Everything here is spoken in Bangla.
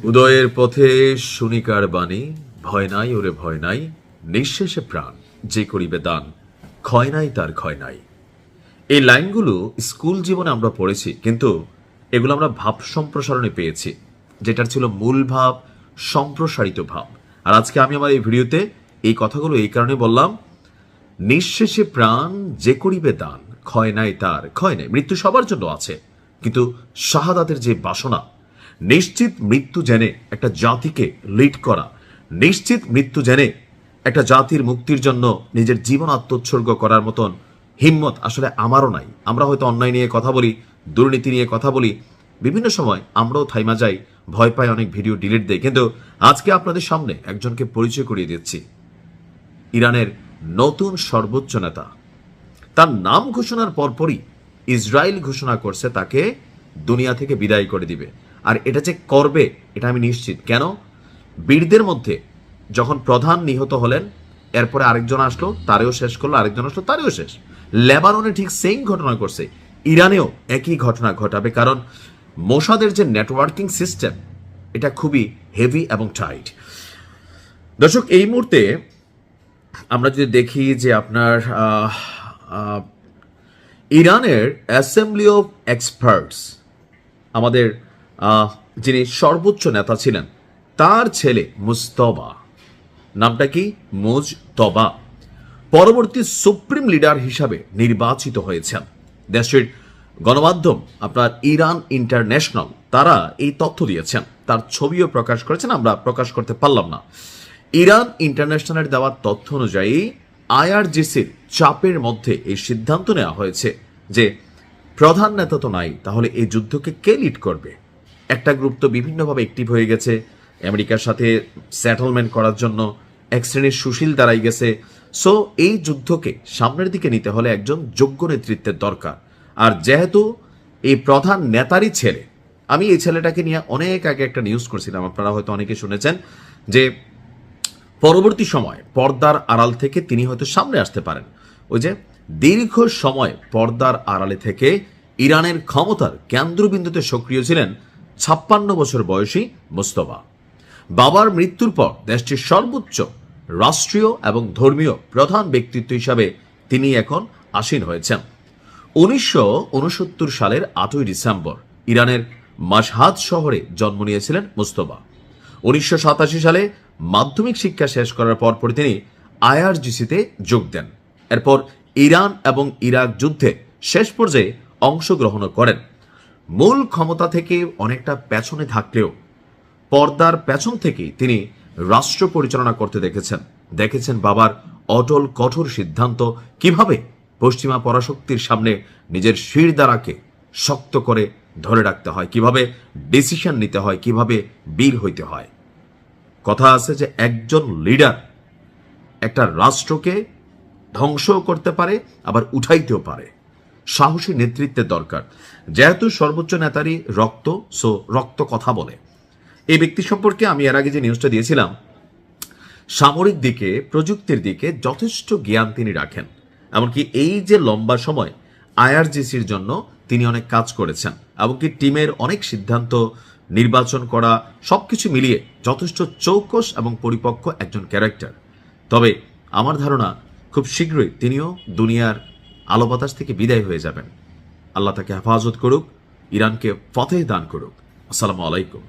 উদয়ের পথে শুনিকার বাণী, ভয় নাই ওরে ভয় নাই, নিঃশেষে প্রাণ যে করিবে দান, ক্ষয় নাই তার ক্ষয় নাই। এই লাইনগুলো স্কুল জীবনে আমরা পড়েছি, কিন্তু এগুলো আমরা ভাব সম্প্রসারণে পেয়েছি, যেটার ছিল মূল ভাব সম্প্রসারিত ভাব। আর আজকে আমি আমার এই ভিডিওতে এই কথাগুলো এই কারণে বললাম, নিঃশেষে প্রাণ যে করিবে দান, ক্ষয় নাই তার ক্ষয় নাই। মৃত্যু সবার জন্য আছে, কিন্তু শাহাদাতের যে বাসনা, নিশ্চিত মৃত্যু জেনে একটা জাতিকে লিড করা, নিশ্চিত মৃত্যু জেনে একটা জাতির মুক্তির জন্য নিজের জীবন আত্মোৎসর্গ করার মতন হিম্মত আসলে আমারও নাই। আমরা হয়তো অন্যায় নিয়ে কথা বলি, দুর্নীতি নিয়ে কথা বলি, বিভিন্ন সময় আমরাও থাইমা যাই, ভয় পাই, অনেক ভিডিও ডিলিট দেয়। কিন্তু আজকে আপনাদের সামনে একজনকে পরিচয় করিয়ে দিচ্ছি, ইরানের নতুন সর্বোচ্চ নেতা। তার নাম ঘোষণার পরপরই ইসরায়েল ঘোষণা করছে তাকে দুনিয়া থেকে বিদায় করে দিবে। আর এটা যে করবে এটা আমি নিশ্চিত। কেন? বীরদের মধ্যে যখন প্রধান নিহত হলেন, এরপরে আরেকজন আসলো, তারেও শেষ করলো, আরেকজন আসলো, তারেও শেষ। লেবাননে ঠিক সেম ঘটনা করছে, ইরানেও একই ঘটনা ঘটাবে, কারণ মোসাদের যে নেটওয়ার্কিং সিস্টেম এটা খুবই হেভি এবং টাইট। দর্শক, এই মুহূর্তে আমরা যদি দেখি যে আপনার ইরানের অ্যাসেম্বলি অফ এক্সপার্টস, আমাদের যিনি সর্বোচ্চ নেতা ছিলেন, তার ছেলে মুজতবা, নামটা কি? মুজতবা, পরবর্তী সুপ্রিম লিডার হিসাবে নির্বাচিত হয়েছেন। দেশটির গণমাধ্যম আপনার ইরান ইন্টারন্যাশনাল, তারা এই তথ্য দিয়েছেন, তার ছবিও প্রকাশ করেছেন, আমরা প্রকাশ করতে পারলাম না। ইরান ইন্টারন্যাশনালের দেওয়া তথ্য অনুযায়ী আইআরজিসির চাপের মধ্যে এই সিদ্ধান্ত নেওয়া হয়েছে যে প্রধান নেতা তো নাই, তাহলে এই যুদ্ধকে কে লিড করবে? একটা গ্রুপ তো বিভিন্নভাবে অ্যাক্টিভ হয়ে গেছে আমেরিকার সাথে সেটেলমেন্ট করার জন্য, এক শ্রেণীর সুশীল দাঁড়াই গেছে। সো এই যুদ্ধকে সামনের দিকে নিতে হলে একজন যোগ্য নেতৃত্বের দরকার। আর যেহেতু এই প্রধান নেতারই ছেলে, আমি এই ছেলেটাকে নিয়ে অনেক আগে একটা নিউজ করছিলাম, আপনারা হয়তো অনেকে শুনেছেন, যে পরবর্তী সময় পর্দার আড়াল থেকে তিনি হয়তো সামনে আসতে পারেন। ওই যে দীর্ঘ সময় পর্দার আড়ালে থেকে ইরানের ক্ষমতার কেন্দ্রবিন্দুতে সক্রিয় ছিলেন 56 বছর বয়সী মুজতবা। বাবার মৃত্যুর পর দেশটির সর্বোচ্চ রাষ্ট্রীয় এবং ধর্মীয় প্রধান ব্যক্তিত্ব হিসাবে তিনি এখন আসীন হয়েছেন। 1969 সালের 8ই ডিসেম্বর ইরানের মাশহাদ শহরে জন্ম নিয়েছিলেন মুজতবা। 1987 সালে মাধ্যমিক শিক্ষা শেষ করার পরপরই তিনি আইআরজিসিতে যোগ দেন। এরপর ইরান এবং ইরাক যুদ্ধে শেষ পর্যায়ে অংশগ্রহণ করেন। মূল ক্ষমতা থেকে অনেকটা পেছনে থাকলেও পর্দার পেছন থেকেই তিনি রাষ্ট্র পরিচালনা করতে দেখেছেন বাবার অটল কঠোর সিদ্ধান্ত, কিভাবে পশ্চিমা পরাশক্তির সামনে নিজের শিরদাঁড়াকে শক্ত করে ধরে রাখতে হয়, কিভাবে ডিসিশন নিতে হয়, কিভাবে বীর হইতে হয়। কথা আছে যে একজন লিডার একটা রাষ্ট্রকে ধ্বংসও করতে পারে, আবার উঠাইতেও পারে। সাহসী নেতৃত্বের দরকার। যেহেতু সর্বোচ্চ নেতারই রক্ত, সো রক্ত কথা বলে। এই ব্যক্তি সম্পর্কে আমি এর আগে যে নিউজটা দিয়েছিলাম, সামরিক দিকে, প্রযুক্তির দিকে যথেষ্ট জ্ঞান তিনি রাখেন। এমনকি এই যে লম্বা সময় আইআরজিসির জন্য তিনি অনেক কাজ করেছেন, এমনকি টিমের অনেক সিদ্ধান্ত, নির্বাচন করা, সবকিছু মিলিয়ে যথেষ্ট চৌকস এবং পরিপক্ক একজন ক্যারেক্টার। তবে আমার ধারণা খুব শীঘ্রই তিনিও দুনিয়ার আলো বাতাস থেকে বিদায় হয়ে যাবেন। আল্লাহ তাকে হেফাজত করুক, ইরানকে ফতেহ দান করুক। আসসালামু আলাইকুম।